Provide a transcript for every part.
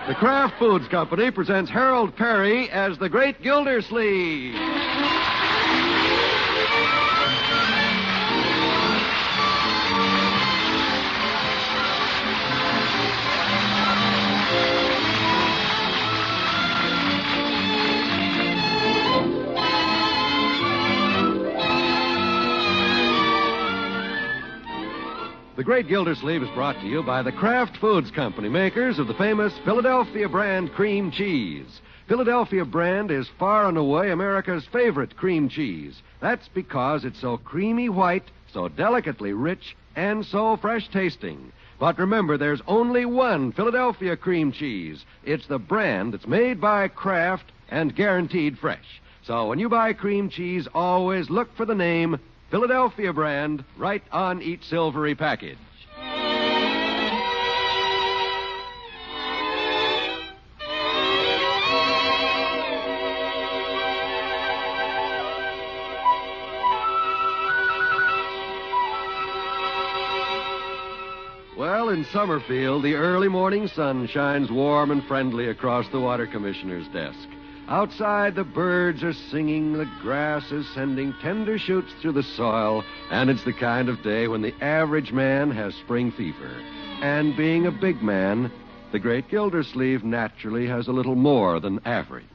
The Kraft Foods Company presents Harold Perry as the Great Gildersleeve. The Great Gildersleeve is brought to you by the Kraft Foods Company, makers of the famous Philadelphia brand cream cheese. Philadelphia brand is far and away America's favorite cream cheese. That's because it's so creamy white, so delicately rich, and so fresh tasting. But remember, there's only one Philadelphia cream cheese. It's the brand that's made by Kraft and guaranteed fresh. So when you buy cream cheese, always look for the name Philadelphia brand right on each silvery package. Well, in Summerfield, the early morning sun shines warm and friendly across the water commissioner's desk. Outside, the birds are singing, the grass is sending tender shoots through the soil, and it's the kind of day when the average man has spring fever. And being a big man, the Great Gildersleeve naturally has a little more than average.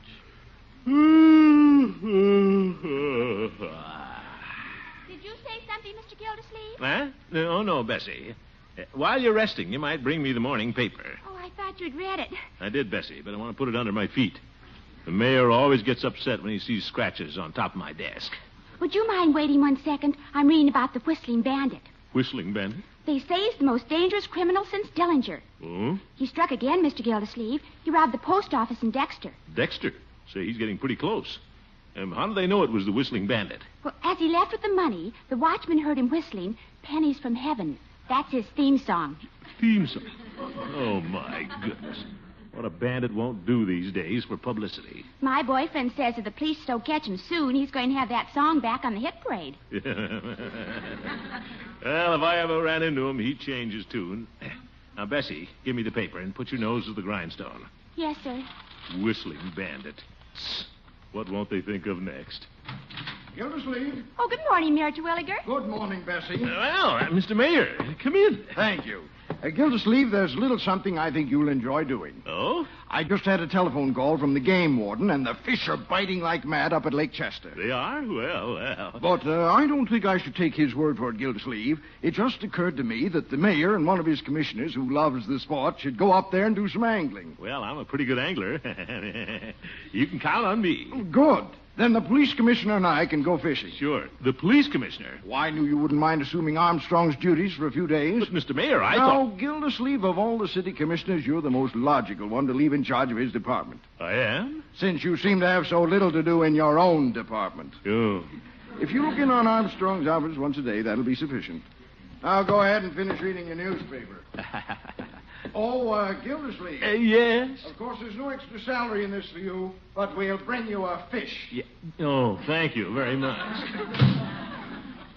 Did you say something, Mr. Gildersleeve? Huh? No, Bessie. While you're resting, you might bring me the morning paper. Oh, I thought you'd read it. I did, Bessie, but I want to put it under my feet. The mayor always gets upset when he sees scratches on top of my desk. Would you mind waiting 1 second? I'm reading about the Whistling Bandit. Whistling Bandit? They say he's the most dangerous criminal since Dillinger. Oh? He struck again, Mr. Gildersleeve. He robbed the post office in Dexter. Dexter? Say, he's getting pretty close. How do they know it was the Whistling Bandit? Well, as he left with the money, the watchman heard him whistling Pennies from Heaven. That's his theme song. Theme song? Oh, my goodness. What a bandit won't do these days for publicity. My boyfriend says if the police don't catch him soon, he's going to have that song back on the hit parade. Well, if I ever ran into him, he'd change his tune. Now, Bessie, give me the paper and put your nose to the grindstone. Yes, sir. Whistling Bandit. What won't they think of next? Gildersleeve. Oh, good morning, Mayor Terwilliger. Good morning, Bessie. Well, Mr. Mayor, come in. Thank you. Gildersleeve, there's a little something I think you'll enjoy doing. Oh? I just had a telephone call from the game warden, and the fish are biting like mad up at Lake Chester. They are? Well. But I don't think I should take his word for it, Gildersleeve. It just occurred to me that the mayor and one of his commissioners who loves the sport should go up there and do some angling. Well, I'm a pretty good angler. You can count on me. Good. Then the police commissioner and I can go fishing. Sure. The police commissioner? Well, I knew you wouldn't mind assuming Armstrong's duties for a few days. But, Mr. Mayor, I Now, thought... Gildersleeve, of all the city commissioners, you're the most logical one to leave in charge of his department. I am? Since you seem to have so little to do in your own department. Oh. If you look in on Armstrong's office once a day, that'll be sufficient. Now go ahead and finish reading your newspaper. Gildersleeve. Yes? Of course, there's no extra salary in this for you, but we'll bring you a fish. Yeah. Oh, thank you very much.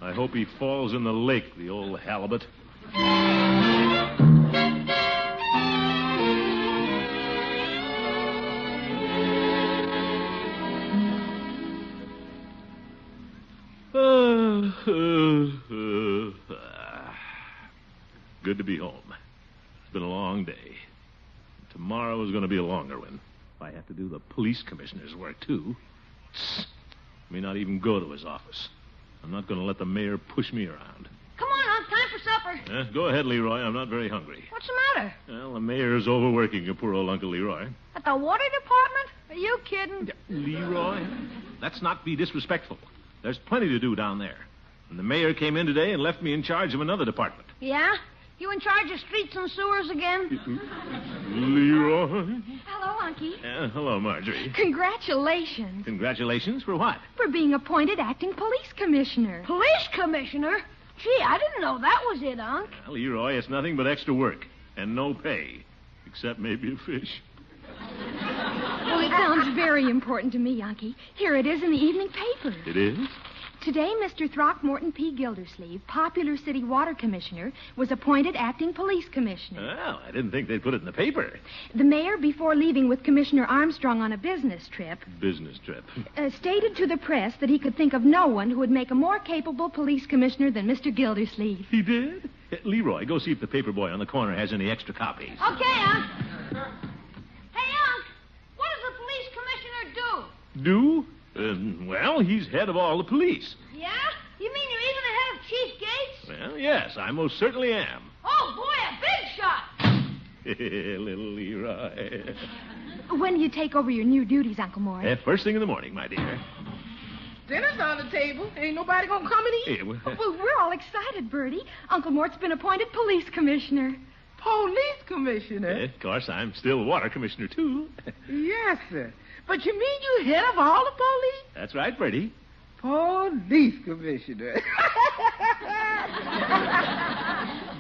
I hope he falls in the lake, the old halibut. Good to be home. It's been a long day. Tomorrow is going to be a longer one. I have to do the police commissioner's work, too. May not even go to his office. I'm not going to let the mayor push me around. Come on, Unc. Time for supper. Go ahead, Leroy. I'm not very hungry. What's the matter? Well, the mayor's overworking your poor old Uncle Leroy. At the water department? Are you kidding? Leroy? Let's not be disrespectful. There's plenty to do down there. And the mayor came in today and left me in charge of another department. Yeah? You in charge of streets and sewers again? Leroy? Hello, Unky. Hello, Marjorie. Congratulations. Congratulations for what? For being appointed acting police commissioner. Police commissioner? Gee, I didn't know that was it, Unc. Well, Leroy, it's nothing but extra work and no pay, except maybe a fish. Well, it sounds very important to me, Unky. Here it is in the evening paper. It is? Today, Mr. Throckmorton P. Gildersleeve, popular city water commissioner, was appointed acting police commissioner. Well, I didn't think they'd put it in the paper. The mayor, before leaving with Commissioner Armstrong on a business trip, stated to the press that he could think of no one who would make a more capable police commissioner than Mr. Gildersleeve. He did? Leroy, go see if the paper boy on the corner has any extra copies. Okay, Unc. Hey, Unc, what does the police commissioner do? Do? Well, he's head of all the police. Yeah? You mean you're even the head of Chief Gates? Well, yes, I most certainly am. Oh, boy, a big shot. Little Leroy. When do you take over your new duties, Uncle Mort? First thing in the morning, my dear. Dinner's on the table. Ain't nobody gonna come and eat. Well, we're all excited, Bertie. Uncle Mort's been appointed police commissioner. Police commissioner? Of course, I'm still water commissioner, too. Yes, sir. But you mean you head of all the police? That's right, Bertie. Police commissioner.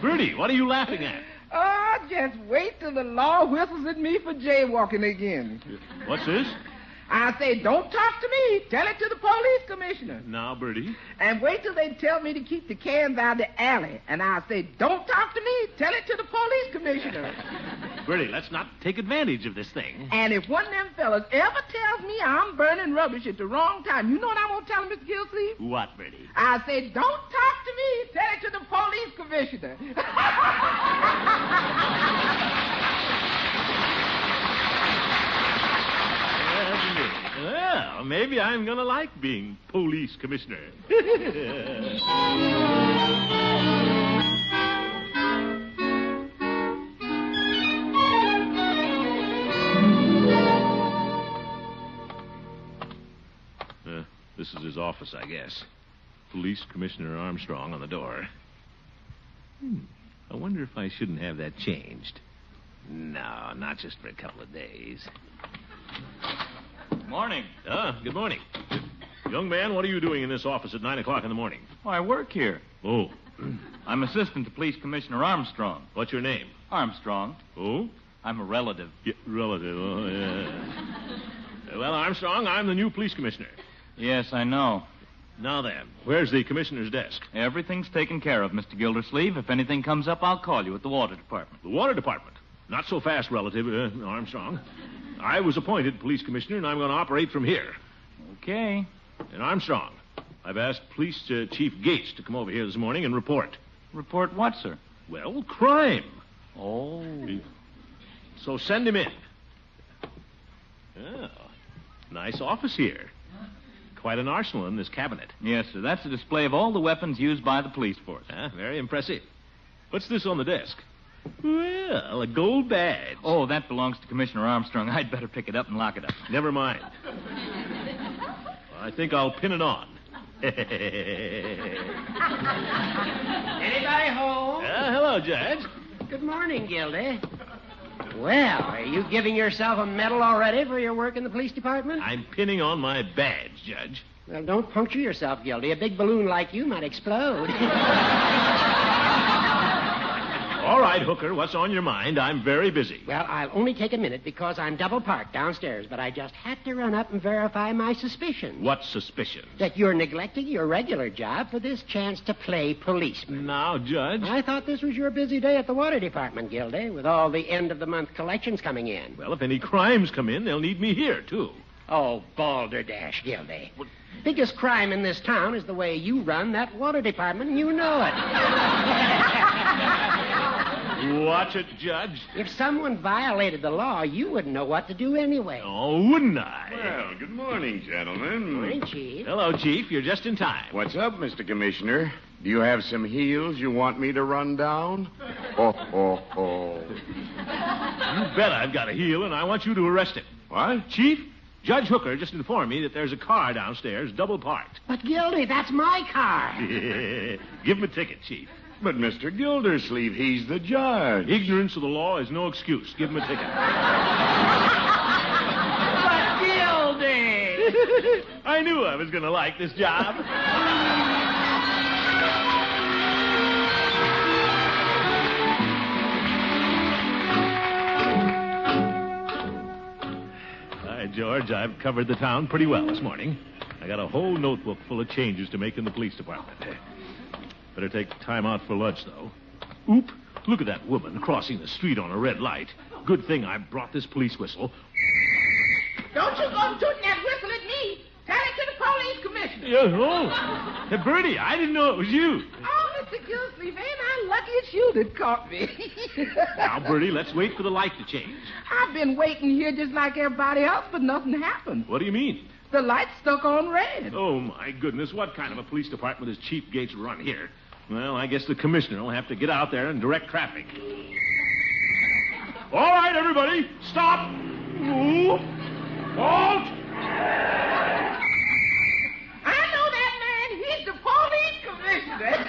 Bertie, what are you laughing at? Oh, just wait till the law whistles at me for jaywalking again. What's this? I say, don't talk to me. Tell it to the police commissioner. Now, Bertie. And wait till they tell me to keep the cans out of the alley. And I say, don't talk to me. Tell it to the police commissioner. Bertie, let's not take advantage of this thing. And if one of them fellas ever tells me I'm burning rubbish at the wrong time, you know what I'm going to tell him, Mr. Gilsleeve? What, Bertie? I say, don't talk to me. Tell it to the police commissioner. Well, maybe I'm going to like being police commissioner. This is his office, I guess. Police Commissioner Armstrong on the door. I wonder if I shouldn't have that changed. No, not just for a couple of days. Morning. Good morning. Young man, what are you doing in this office at 9 o'clock in the morning? Oh, I work here. Oh. I'm assistant to Police Commissioner Armstrong. What's your name? Armstrong. Oh? I'm a relative. Yeah, relative, oh, yeah. Well, Armstrong, I'm the new police commissioner. Yes, I know. Now then, where's the commissioner's desk? Everything's taken care of, Mr. Gildersleeve. If anything comes up, I'll call you at the water department. The water department? Not so fast, relative, Armstrong. I was appointed police commissioner, and I'm going to operate from here. Okay. And Armstrong, I've asked Police Chief Gates to come over here this morning and report. Report what, sir? Well, crime. Oh. So send him in. Oh, nice office here. Quite an arsenal in this cabinet. Yes, sir. That's a display of all the weapons used by the police force. Very impressive. What's this on the desk? Well, a gold badge. Oh, that belongs to Commissioner Armstrong. I'd better pick it up and lock it up. Never mind. I think I'll pin it on. Anybody home? Hello, Judge. Good morning, Gildy. Well, are you giving yourself a medal already for your work in the police department? I'm pinning on my badge, Judge. Well, don't puncture yourself, Gildy. A big balloon like you might explode. All right, Hooker, what's on your mind? I'm very busy. Well, I'll only take a minute because I'm double parked downstairs, but I just had to run up and verify my suspicions. What suspicions? That you're neglecting your regular job for this chance to play policeman. Now, Judge. I thought this was your busy day at the water department, Gildy, with all the end-of-the-month collections coming in. Well, if any crimes come in, they'll need me here, too. Oh, balderdash, Gildy. Biggest crime in this town is the way you run that water department, and you know it. Watch it, Judge. If someone violated the law, you wouldn't know what to do anyway. Oh, wouldn't I? Well, good morning, gentlemen. Morning, Chief. Hello, Chief. You're just in time. What's up, Mr. Commissioner? Do you have some heels you want me to run down? Oh. You bet I've got a heel, and I want you to arrest him. What? Chief, Judge Hooker just informed me that there's a car downstairs, double parked. But, Gildy, that's my car. Give him a ticket, Chief. But, Mr. Gildersleeve, he's the judge. Ignorance of the law is no excuse. Give him a ticket. But, Gildy! I knew I was going to like this job. Hi, George. I've covered the town pretty well this morning. I got a whole notebook full of changes to make in the police department. Better take time out for lunch, though. Oop, look at that woman crossing the street on a red light. Good thing I brought this police whistle. Don't you go tooting that whistle at me. Tell it to the police commissioner. Yeah, Hey, Bertie, I didn't know it was you. Oh, Mr. Gildersleeve, ain't I lucky it's you that caught me. Now, Bertie, let's wait for the light to change. I've been waiting here just like everybody else, but nothing happened. What do you mean? The light's stuck on red. Oh, my goodness. What kind of a police department does Chief Gates run here? Well, I guess the commissioner will have to get out there and direct traffic. All right, everybody, stop. Move. Halt. I know that man. He's the police commissioner.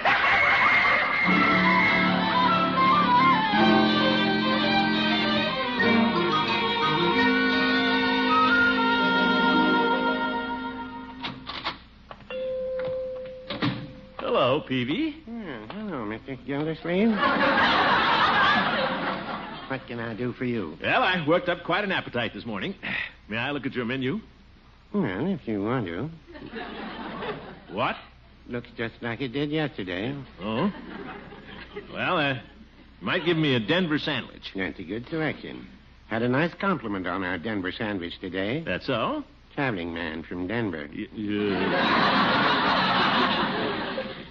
Hello, Peavy. Hello, Mr. Gildersleeve. What can I do for you? Well, I worked up quite an appetite this morning. May I look at your menu? Well, if you want to. What? Looks just like it did yesterday. Oh? Well, might give me a Denver sandwich. That's a good selection. Had a nice compliment on our Denver sandwich today. That's so? Traveling man from Denver.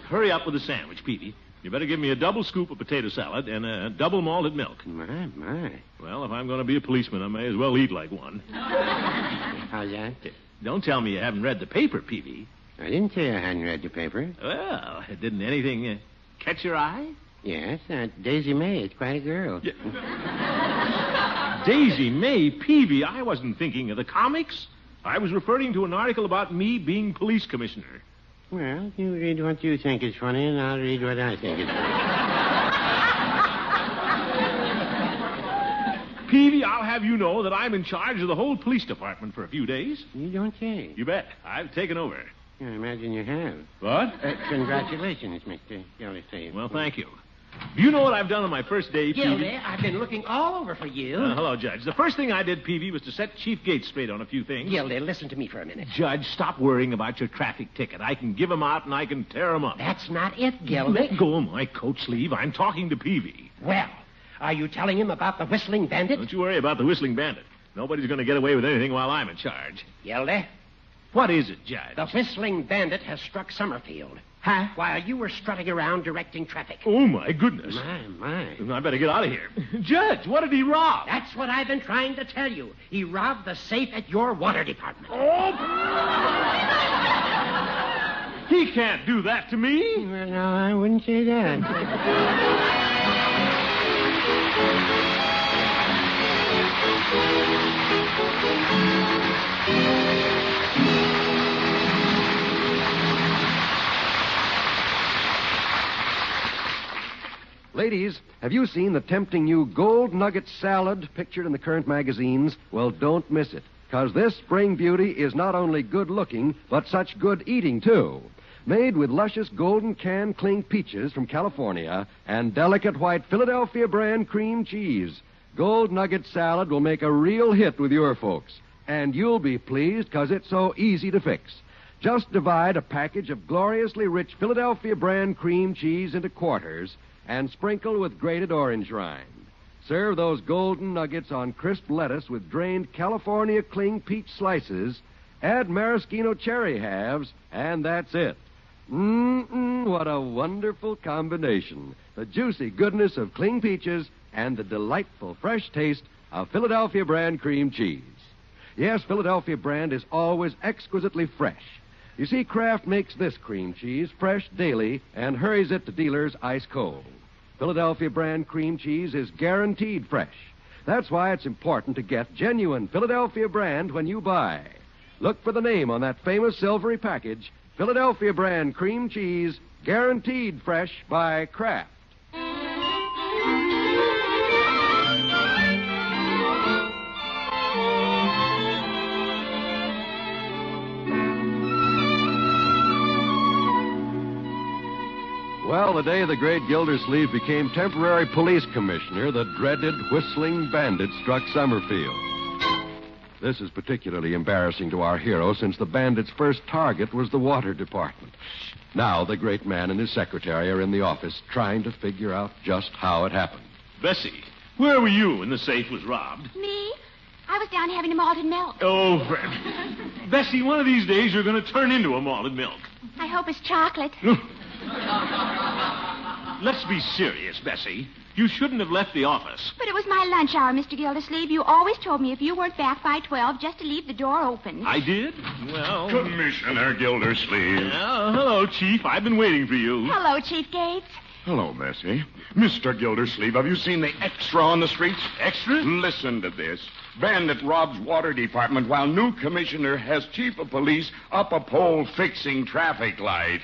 Hurry up with the sandwich, Peavy. You better give me a double scoop of potato salad and a double malted milk. My. Well, if I'm going to be a policeman, I may as well eat like one. How's that? Don't tell me you haven't read the paper, Peavy. I didn't say I hadn't read the paper. Well, didn't anything catch your eye? Yes, Daisy May is quite a girl. Daisy May, Peavy, I wasn't thinking of the comics. I was referring to an article about me being police commissioner. Well, you read what you think is funny, and I'll read what I think is funny. Peavy, I'll have you know that I'm in charge of the whole police department for a few days. You don't say. You bet. I've taken over. I imagine you have. What? Congratulations, Mr. Gildersleeve. Well, thank you. Do you know what I've done on my first day, Peavy? Gildy, I've been looking all over for you. Hello, Judge. The first thing I did, Peavy, was to set Chief Gates straight on a few things. Gildy, listen to me for a minute. Judge, stop worrying about your traffic ticket. I can give 'em out and I can tear 'em up. That's not it, Gildy. Let go of my coat sleeve. I'm talking to Peavy. Well, are you telling him about the Whistling Bandit? Don't you worry about the Whistling Bandit. Nobody's going to get away with anything while I'm in charge. Gildy? What is it, Judge? The Whistling Bandit has struck Summerfield. Huh? While you were strutting around directing traffic. Oh, my goodness. My. I better get out of here. Judge, what did he rob? That's what I've been trying to tell you. He robbed the safe at your water department. Oh! He can't do that to me. Well, no, I wouldn't say that. Ladies, have you seen the tempting new gold nugget salad pictured in the current magazines? Well, don't miss it, because this spring beauty is not only good looking, but such good eating, too. Made with luscious golden canned cling peaches from California and delicate white Philadelphia brand cream cheese. Gold nugget salad will make a real hit with your folks. And you'll be pleased because it's so easy to fix. Just divide a package of gloriously rich Philadelphia brand cream cheese into quarters and sprinkle with grated orange rind. Serve those golden nuggets on crisp lettuce with drained California cling peach slices. Add maraschino cherry halves, and that's it. What a wonderful combination. The juicy goodness of cling peaches and the delightful fresh taste of Philadelphia brand cream cheese. Yes, Philadelphia brand is always exquisitely fresh. You see, Kraft makes this cream cheese fresh daily and hurries it to dealers ice cold. Philadelphia brand cream cheese is guaranteed fresh. That's why it's important to get genuine Philadelphia brand when you buy. Look for the name on that famous silvery package, Philadelphia brand cream cheese, guaranteed fresh by Kraft. Well, the day the great Gildersleeve became temporary police commissioner, the dreaded Whistling Bandit struck Summerfield. This is particularly embarrassing to our hero since the bandit's first target was the water department. Now the great man and his secretary are in the office trying to figure out just how it happened. Bessie, where were you when the safe was robbed? Me? I was down having a malted milk. Oh, Bessie, one of these days you're going to turn into a malted milk. I hope it's chocolate. Let's be serious, Bessie. You shouldn't have left the office. But it was my lunch hour, Mr. Gildersleeve. You always told me if you weren't back by 12, just to leave the door open. I did? Well... Commissioner Gildersleeve. Hello, Chief. I've been waiting for you. Hello, Chief Gates. Hello, Bessie. Mr. Gildersleeve, have you seen the extra on the streets? Extra? Listen to this. Bandit robs water department while new commissioner has chief of police up a pole fixing traffic light.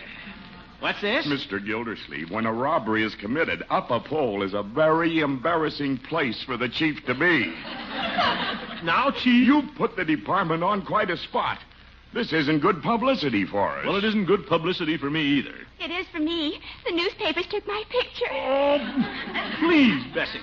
What's this? Mr. Gildersleeve, when a robbery is committed, up a pole is a very embarrassing place for the chief to be. Now, Chief... You put the department on quite a spot. This isn't good publicity for us. Well, it isn't good publicity for me either. It is for me. The newspapers took my picture. Oh, please, Bessie.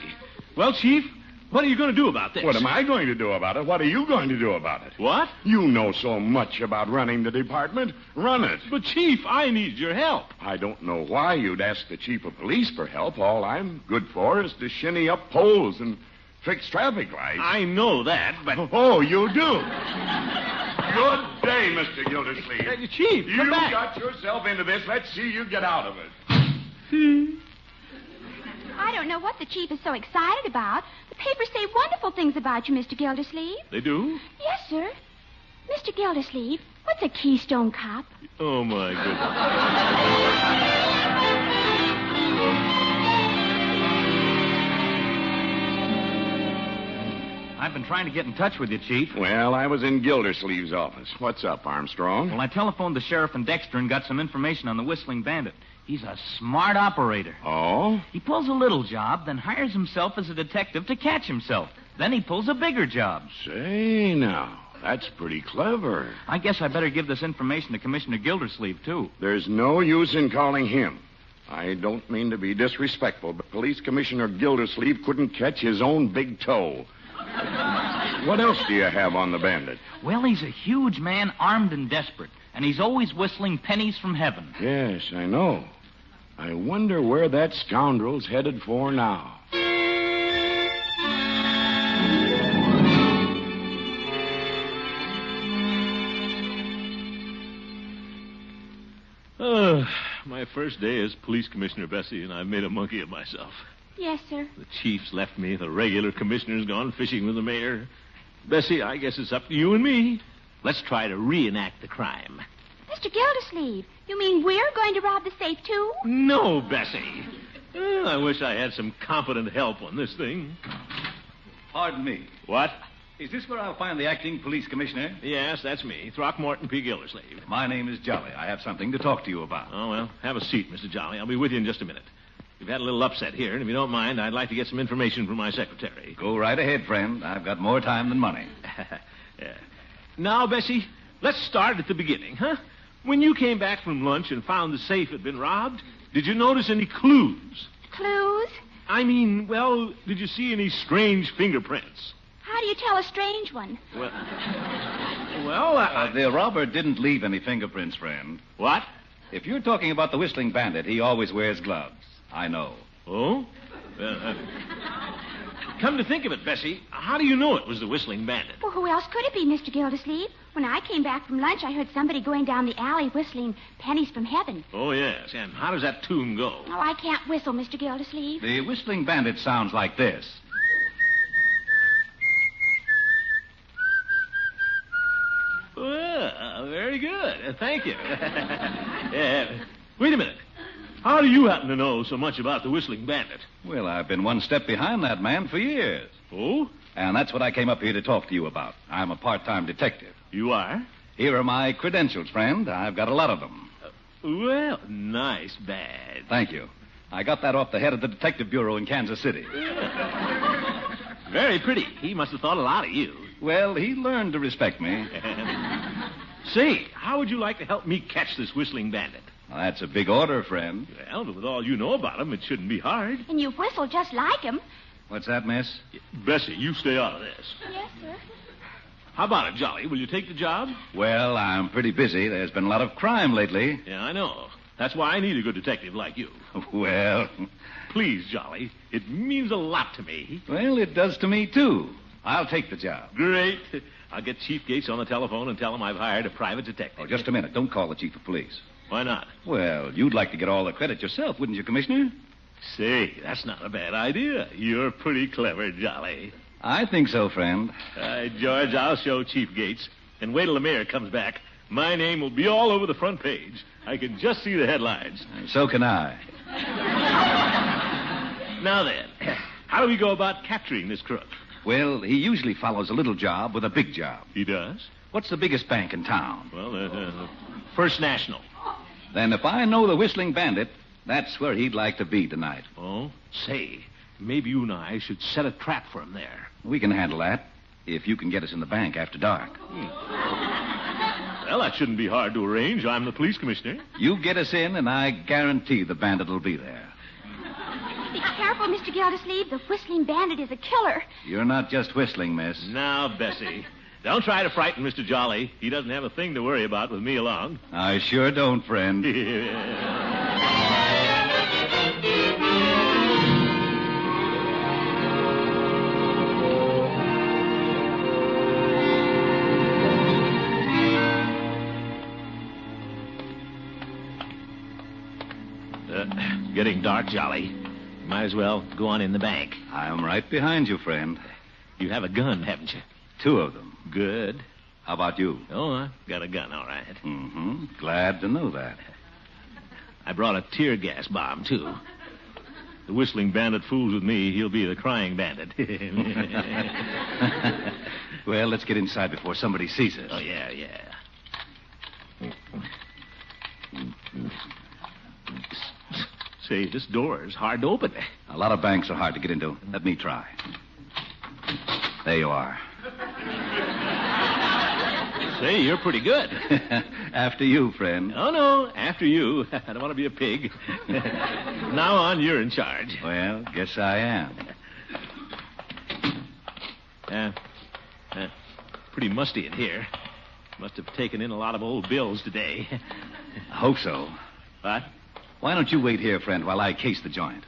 Well, Chief, what are you going to do about this? What am I going to do about it? What are you going to do about it? What? You know so much about running the department. Run it. But, Chief, I need your help. I don't know why you'd ask the chief of police for help. All I'm good for is to shinny up poles and fix traffic lights. I know that, but... Oh, you do? Good day, Mr. Gildersleeve. Chief, come back. You got yourself into this. Let's see you get out of it. I don't know what the chief is so excited about. The papers say wonderful things about you, Mr. Gildersleeve. They do? Yes, sir. Mr. Gildersleeve, what's a Keystone Cop? Oh, my goodness. I've been trying to get in touch with you, Chief. Well, I was in Gildersleeve's office. What's up, Armstrong? Well, I telephoned the sheriff and Dexter and got some information on the Whistling Bandit. He's a smart operator. Oh? He pulls a little job, then hires himself as a detective to catch himself. Then he pulls a bigger job. Say, now, that's pretty clever. I guess I better give this information to Commissioner Gildersleeve, too. There's no use in calling him. I don't mean to be disrespectful, but Police Commissioner Gildersleeve couldn't catch his own big toe. What else do you have on the bandit? Well, he's a huge man, armed and desperate, and he's always whistling pennies from heaven. Yes, I know. I wonder where that scoundrel's headed for now. My first day as police commissioner, Bessie, and I've made a monkey of myself. Yes, sir. The chief's left me. The regular commissioner's gone fishing with the mayor. Bessie, I guess it's up to you and me. Let's try to reenact the crime. Mr. Gildersleeve, you mean we're going to rob the safe, too? No, Bessie. I wish I had some competent help on this thing. Pardon me. What? Is this where I'll find the acting police commissioner? Yes, that's me, Throckmorton P. Gildersleeve. My name is Jolly. I have something to talk to you about. Oh, well, have a seat, Mr. Jolly. I'll be with you in just a minute. We've had a little upset here, and if you don't mind, I'd like to get some information from my secretary. Go right ahead, friend. I've got more time than money. Yeah. Now, Bessie, let's start at the beginning, huh? When you came back from lunch and found the safe had been robbed, did you notice any clues? Clues? I mean, well, did you see any strange fingerprints? How do you tell a strange one? The robber didn't leave any fingerprints, friend. What? If you're talking about the Whistling Bandit, he always wears gloves. I know. Oh? Come to think of it, Bessie, how do you know it was the Whistling Bandit? Well, who else could it be, Mr. Gildersleeve? When I came back from lunch, I heard somebody going down the alley whistling Pennies from Heaven. Oh, yes. And how does that tune go? Oh, I can't whistle, Mr. Gildersleeve. The Whistling Bandit sounds like this. Well, very good. Thank you. Wait a minute. How do you happen to know so much about the Whistling Bandit? Well, I've been one step behind that man for years. Oh? And that's what I came up here to talk to you about. I'm a part-time detective. You are? Here are my credentials, friend. I've got a lot of them. Well, nice badge. Thank you. I got that off the head of the Detective Bureau in Kansas City. Very pretty. He must have thought a lot of you. Well, he learned to respect me. Say, how would you like to help me catch this Whistling Bandit? Well, that's a big order, friend. Well, with all you know about him, it shouldn't be hard. And you whistle just like him. What's that, miss? Bessie, you stay out of this. Yes, sir. How about it, Jolly? Will you take the job? Well, I'm pretty busy. There's been a lot of crime lately. Yeah, I know. That's why I need a good detective like you. Well... Please, Jolly. It means a lot to me. Well, it does to me, too. I'll take the job. Great. I'll get Chief Gates on the telephone and tell him I've hired a private detective. Oh, just a minute. Don't call the chief of police. Why not? Well, you'd like to get all the credit yourself, wouldn't you, Commissioner? Say, that's not a bad idea. You're pretty clever, Jolly. I think so, friend. George, I'll show Chief Gates. And wait till the mayor comes back. My name will be all over the front page. I can just see the headlines. So can I. Now then, how do we go about capturing this crook? Well, he usually follows a little job with a big job. He does? What's the biggest bank in town? Well, First National. Then if I know the Whistling Bandit, that's where he'd like to be tonight. Oh? Say, maybe you and I should set a trap for him there. We can handle that, if you can get us in the bank after dark. Well, that shouldn't be hard to arrange. I'm the police commissioner. You get us in, and I guarantee the bandit will be there. Be careful, Mr. Gildersleeve. The Whistling Bandit is a killer. You're not just whistling, miss. Now, Bessie, don't try to frighten Mr. Jolly. He doesn't have a thing to worry about with me along. I sure don't, friend. Getting dark, Jolly. Might as well go on in the bank. I'm right behind you, friend. You have a gun, haven't you? 2 of them. Good. How about you? Oh, I got a gun, all right. Mm-hmm. Glad to know that. I brought a tear gas bomb, too. The Whistling Bandit fools with me, he'll be the crying bandit. Well, let's get inside before somebody sees us. Oh, yeah. Say, this door is hard to open. A lot of banks are hard to get into. Let me try. There you are. Say, you're pretty good. After you, friend. Oh, no, after you. I don't want to be a pig. Now on, you're in charge. Well, guess I am. Pretty musty in here. Must have taken in a lot of old bills today. I hope so. What? Why don't you wait here, friend, while I case the joint?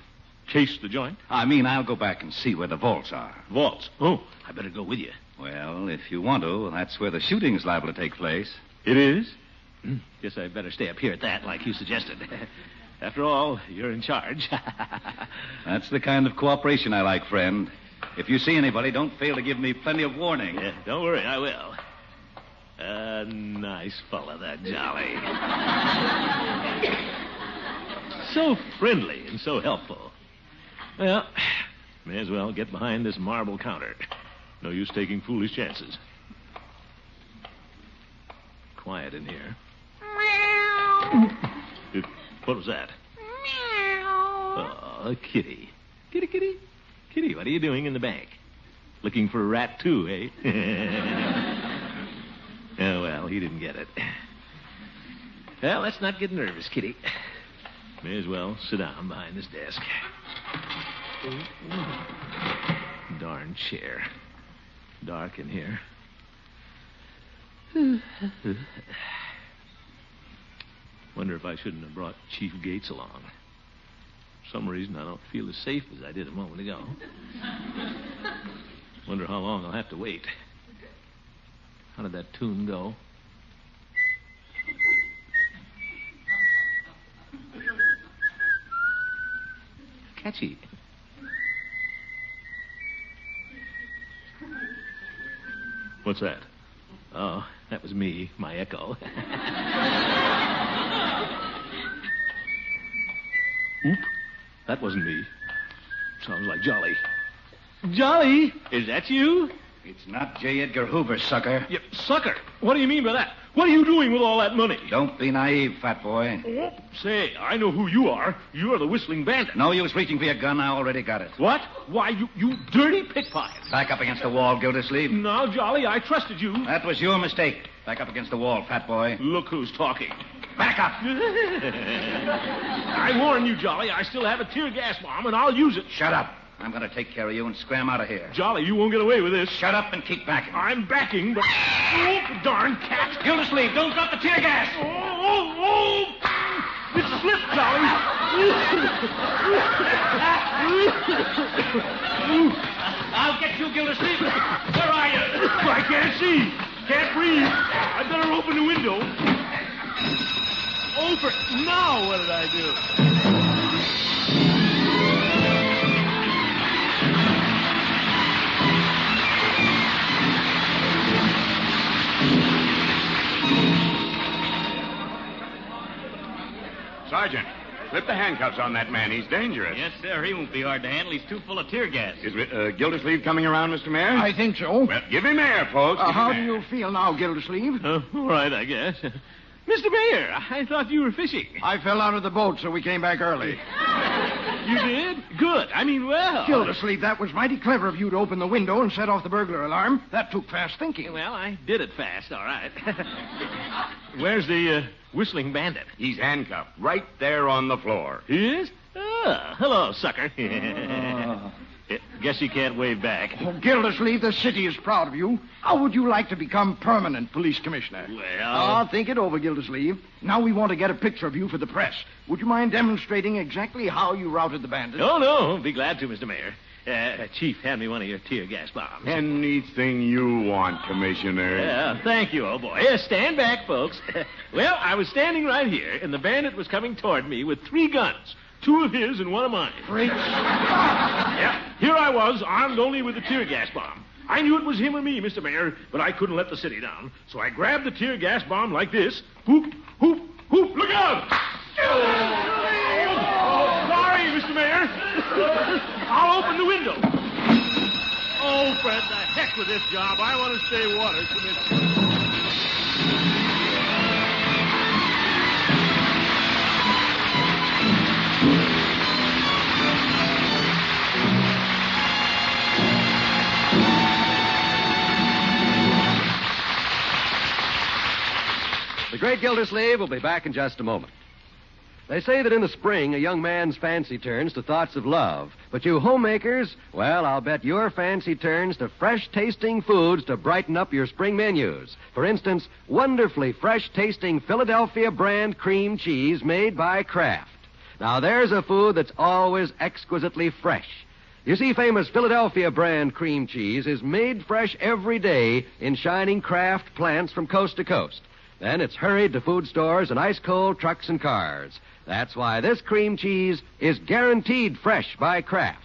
Case the joint? I mean, I'll go back and see where the vaults are. Vaults? Oh, I better go with you. Well, if you want to, that's where the shooting's liable to take place. It is? Guess I better stay up here at that, like you suggested. After all, you're in charge. That's the kind of cooperation I like, friend. If you see anybody, don't fail to give me plenty of warning. Yeah, don't worry, I will. A nice fella, that Jolly. So friendly and so helpful. Well, may as well get behind this marble counter. No use taking foolish chances. Quiet in here. What was that? Oh, kitty. Kitty. Kitty, what are you doing in the bank? Looking for a rat, too, eh? Oh, well, he didn't get it. Well, let's not get nervous, Kitty. May as well sit down behind this desk. Darn chair. Dark in here. Wonder if I shouldn't have brought Chief Gates along. For some reason, I don't feel as safe as I did a moment ago. Wonder how long I'll have to wait. How did that tune go? Catchy. What's that? Oh, that was me, my echo. Oop, that wasn't me. Sounds like Jolly. Jolly, is that you? It's not J. Edgar Hoover, sucker. Yep, sucker. What do you mean by that? What are you doing with all that money? Don't be naive, fat boy. Oh, say, I know who you are. You're the Whistling Bandit. No use reaching for your gun. I already got it. What? Why, you dirty pickpocket. Back up against the wall, Gildersleeve. Now, Jolly, I trusted you. That was your mistake. Back up against the wall, fat boy. Look who's talking. Back up. I warn you, Jolly, I still have a tear gas bomb, and I'll use it. Shut up. I'm going to take care of you and scram out of here. Jolly, you won't get away with this. Shut up and keep backing. I'm backing, but... Oh, darn cat. Gildersleeve, don't drop the tear gas. Oh! It slipped, Jolly. I'll get you, Gildersleeve. Where are you? I can't see. Can't breathe. I better open the window. Open. Now what did I do? Sergeant, slip the handcuffs on that man. He's dangerous. Yes, sir. He won't be hard to handle. He's too full of tear gas. Is Gildersleeve coming around, Mr. Mayor? I think so. Well, give him air, folks. How do you feel now, Gildersleeve? All right, I guess. Mr. Mayor, I thought you were fishing. I fell out of the boat, so we came back early. You did? Good. I mean, well... Gildersleeve, that was mighty clever of you to open the window and set off the burglar alarm. That took fast thinking. Well, I did it fast, all right. Where's the whistling bandit? He's handcuffed right there on the floor. He is? Oh, hello, sucker. Guess you can't wave back. Oh, Gildersleeve, the city is proud of you. How would you like to become permanent police commissioner? Well... think it over, Gildersleeve. Now we want to get a picture of you for the press. Would you mind demonstrating exactly how you routed the bandits? Oh, no. Be glad to, Mr. Mayor. Chief, hand me one of your tear gas bombs. Anything you want, Commissioner. Yeah, thank you, old boy. Stand back, folks. Well, I was standing right here, and the bandit was coming toward me with 3 guns. 2 of his and 1 of mine. Great. Yeah, here I was, armed only with the tear gas bomb. I knew it was him or me, Mr. Mayor, but I couldn't let the city down. So I grabbed the tear gas bomb like this. Whoop, whoop, whoop, look out! Oh, sorry, Mr. Mayor. I'll open the window. Oh, Fred, the heck with this job. I want to stay water, Commissioner. The great Gildersleeve will be back in just a moment. They say that in the spring, a young man's fancy turns to thoughts of love. But you homemakers, well, I'll bet your fancy turns to fresh-tasting foods to brighten up your spring menus. For instance, wonderfully fresh-tasting Philadelphia brand cream cheese made by Kraft. Now, there's a food that's always exquisitely fresh. You see, famous Philadelphia brand cream cheese is made fresh every day in shining Kraft plants from coast to coast. Then it's hurried to food stores and ice-cold trucks and cars. That's why this cream cheese is guaranteed fresh by Kraft.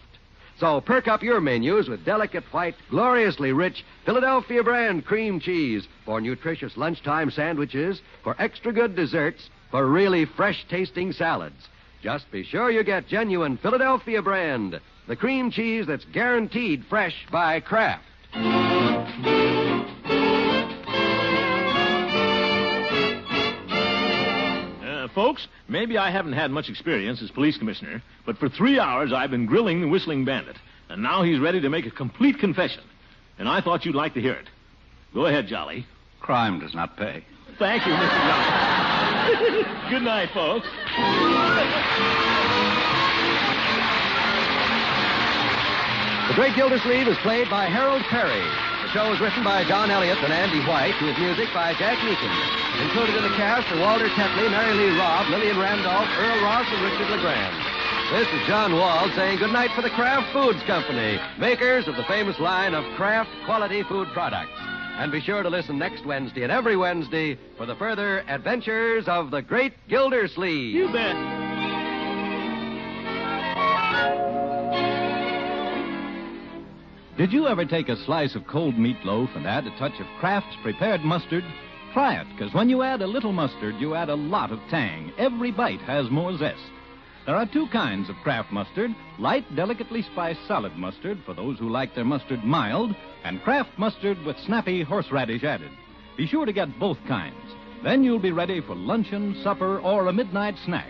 So perk up your menus with delicate white, gloriously rich Philadelphia brand cream cheese for nutritious lunchtime sandwiches, for extra good desserts, for really fresh-tasting salads. Just be sure you get genuine Philadelphia brand, the cream cheese that's guaranteed fresh by Kraft. Folks, maybe I haven't had much experience as police commissioner, but for 3 hours I've been grilling the whistling bandit, and now he's ready to make a complete confession. And I thought you'd like to hear it. Go ahead, Jolly. Crime does not pay. Thank you, Mr. Jolly. Good night, folks. The Great Gildersleeve is played by Harold Perry. The show is written by John Elliott and Andy White, with music by Jack Meekins. Included in the cast are Walter Tetley, Mary Lee Robb, Lillian Randolph, Earl Ross, and Richard LeGrand. This is John Wald saying goodnight for the Kraft Foods Company, makers of the famous line of Kraft quality food products. And be sure to listen next Wednesday and every Wednesday for the further adventures of the Great Gildersleeve. You bet. Did you ever take a slice of cold meatloaf and add a touch of Kraft's prepared mustard? Try it, because when you add a little mustard, you add a lot of tang. Every bite has more zest. There are 2 kinds of Kraft mustard: light, delicately spiced solid mustard for those who like their mustard mild, and Kraft mustard with snappy horseradish added. Be sure to get both kinds. Then you'll be ready for luncheon, supper, or a midnight snack.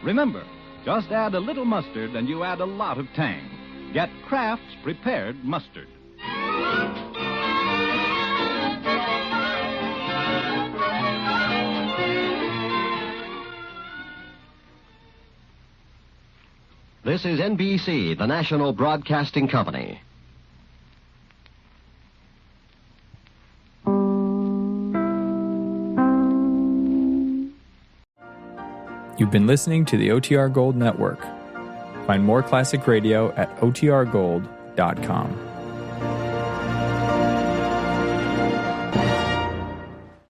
Remember, just add a little mustard and you add a lot of tang. Get Kraft's prepared mustard. This is NBC, the national broadcasting company. You've been listening to the OTR Gold Network. Find more classic radio at otrgold.com.